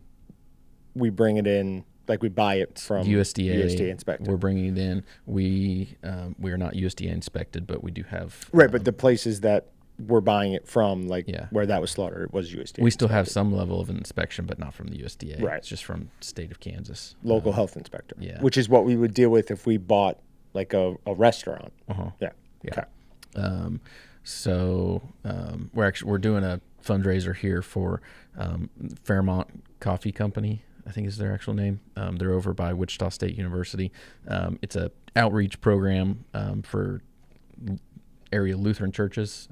we bring it in, like we buy it from USDA inspected. We're bringing it in. We are not USDA inspected, but we do have right. But the places that we're buying it from, like where that was slaughtered, it was USDA. We inspected. still have some level of inspection, but not from the USDA. Right. It's just from state of Kansas. Local health inspector. Yeah. Which is what we would deal with if we bought like a restaurant. Yeah. Yeah. Okay. We're doing a fundraiser here for Fairmont Coffee Company, I think is their actual name. They're over by Wichita State University. It's a outreach program for area Lutheran churches.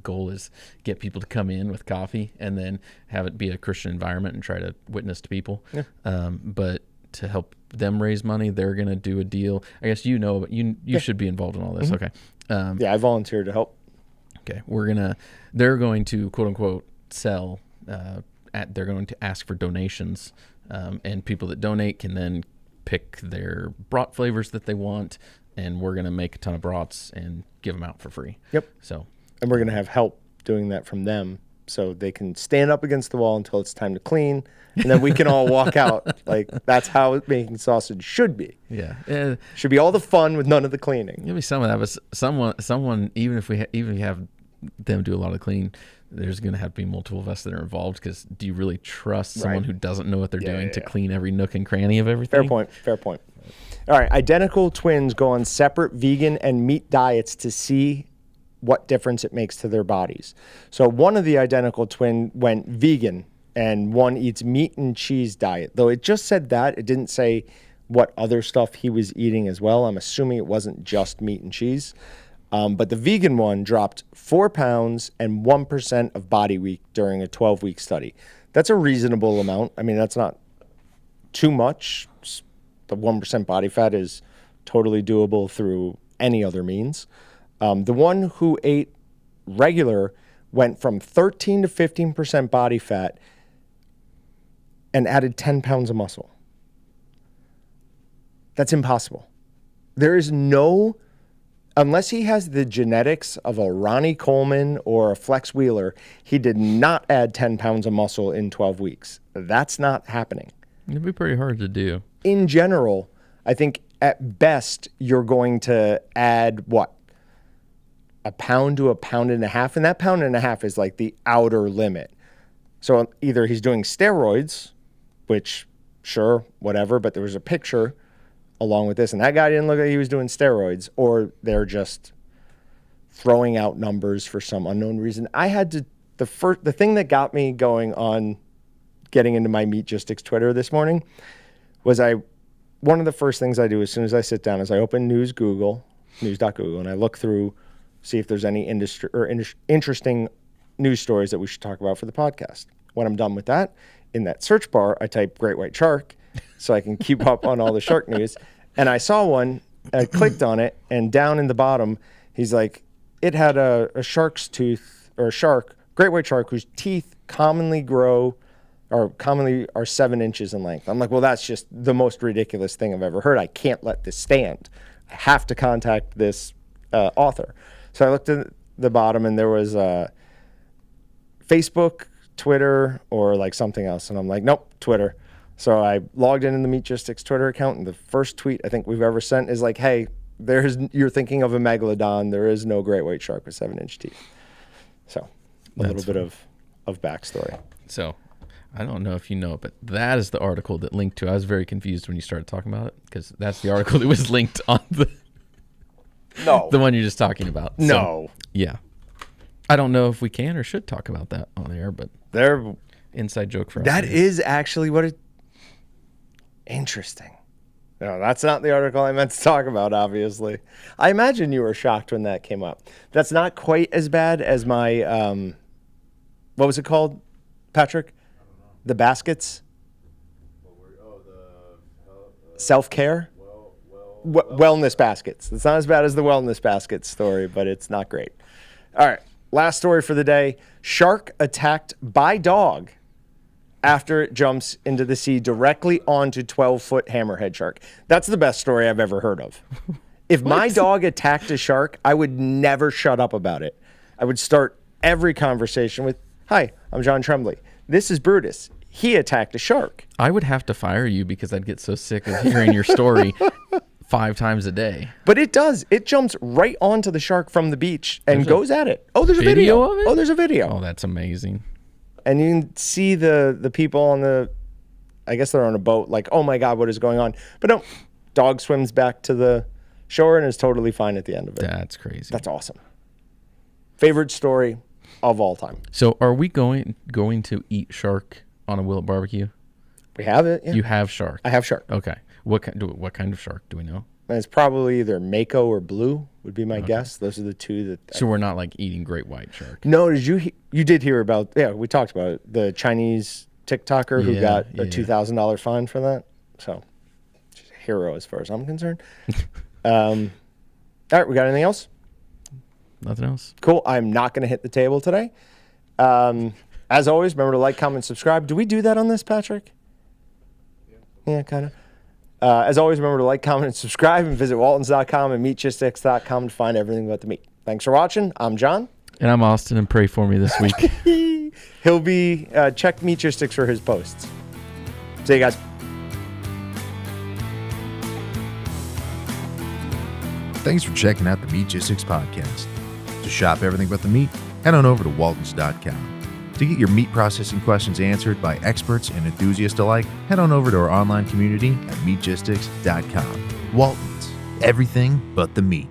Goal is get people to come in with coffee and then have it be a Christian environment and try to witness to people. Yeah. But to help them raise money, they're going to do a deal. I guess but you should be involved in all this. Okay. I volunteered to help. Okay. They're going to quote unquote sell, they're going to ask for donations, and people that donate can then pick their brat flavors that they want, and we're going to make a ton of brats and give them out for free. Yep. And we're going to have help doing that from them, so they can stand up against the wall until it's time to clean, and then we can all walk out. Like, that's how making sausage should be. Yeah. Should be all the fun with none of the cleaning. There'll be some of that, but someone, even if you have them do a lot of cleaning, there's going to have to be multiple of us that are involved, because do you really trust someone who doesn't know what they're doing to clean every nook and cranny of everything? Fair point. All right, identical twins go on separate vegan and meat diets to see what difference it makes to their bodies. So one of the identical twin went vegan, and one eats meat and cheese diet. Though it just said that, it didn't say what other stuff he was eating as well. I'm assuming it wasn't just meat and cheese. But the vegan one dropped 4 pounds and 1% of body weight during a 12-week study. That's a reasonable amount. I mean, that's not too much. The 1% body fat is totally doable through any other means. The one who ate regular went from 13 to 15% body fat and added 10 pounds of muscle. That's impossible. There is no... Unless he has the genetics of a Ronnie Coleman or a Flex Wheeler, he did not add 10 pounds of muscle in 12 weeks. That's not happening. It'd be pretty hard to do. In general, I think at best you're going to add, a pound to a pound and a half? And that pound and a half is like the outer limit. So either he's doing steroids, which, sure, whatever, but there was a picture along with this, and that guy didn't look like he was doing steroids, or they're just throwing out numbers for some unknown reason. I had to, the thing that got me going on getting into my Meatgistics Twitter this morning was one of the first things I do as soon as I sit down is I open news.google, and I look through, see if there's any industry or interesting news stories that we should talk about for the podcast. When I'm done with that, in that search bar, I type Great White Shark, so I can keep up on all the shark news. And I saw one, I clicked on it, and down in the bottom, he's like, it had a shark's tooth, or a shark, great white shark, whose teeth commonly grow or commonly are 7 inches in length. I'm like, well, that's just the most ridiculous thing I've ever heard. I can't let this stand. I have to contact this author. So I looked at the bottom, and there was Facebook, Twitter, or like something else. And I'm like, nope, Twitter. So I logged in the Meatgistics Twitter account, and the first tweet I think we've ever sent is like, hey, you're thinking of a megalodon. There is no great white shark with 7-inch teeth. So a little bit of backstory. So I don't know if you know, but that is the article that linked to. I was very confused when you started talking about it, because that's the article that was linked on the one you're just talking about. So, No. Yeah. I don't know if we can or should talk about that on air, but They're inside joke for us. that is actually what it. Interesting. No, that's not the article I meant to talk about, obviously. I imagine you were shocked when that came up. That's not quite as bad as my, what was it called, Patrick? The baskets? Self-care? Wellness baskets. It's not as bad as the wellness baskets story, but it's not great. All right, last story for the day. Shark attacked by dog after it jumps into the sea directly onto 12-foot hammerhead shark. That's the best story I've ever heard of. If my dog attacked a shark, I would never shut up about it. I would start every conversation with, hi, I'm John Tremblay. This is Brutus. He attacked a shark. I would have to fire you because I'd get so sick of hearing your story 5 times a day. But it does. It jumps right onto the shark from the beach and goes at it. Oh, there's a video of it? Oh, there's a video. Oh, that's amazing. And you can see the people on the, I guess they're on a boat, like, oh my God, what is going on? But no, dog swims back to the shore and is totally fine at the end of it. That's crazy. That's awesome. Favorite story of all time. So are we going to eat shark on a Willet barbecue? We have it. Yeah. You have shark. I have shark. Okay. What kind of shark do we know? And it's probably either mako or blue would be my guess. Those are the two that. So we're not like eating great white shark. No, you did hear about? Yeah, we talked about it. The Chinese TikToker who got a $2,000 fine for that. So, she's a hero as far as I'm concerned. All right, we got anything else? Nothing else. Cool. I'm not going to hit the table today. As always, remember to like, comment, subscribe. Do we do that on this, Patrick? Yeah, kind of. As always, remember to like, comment, and subscribe, and visit waltons.com and meatgistics.com to find everything about the meat. Thanks for watching. I'm John. And I'm Austin, and pray for me this week. He'll be, check Meatgistics for his posts. See you guys. Thanks for checking out the Meatgistics podcast. To shop everything but the meat, head on over to waltons.com. To get your meat processing questions answered by experts and enthusiasts alike, head on over to our online community at meatgistics.com. Waltons, everything but the meat.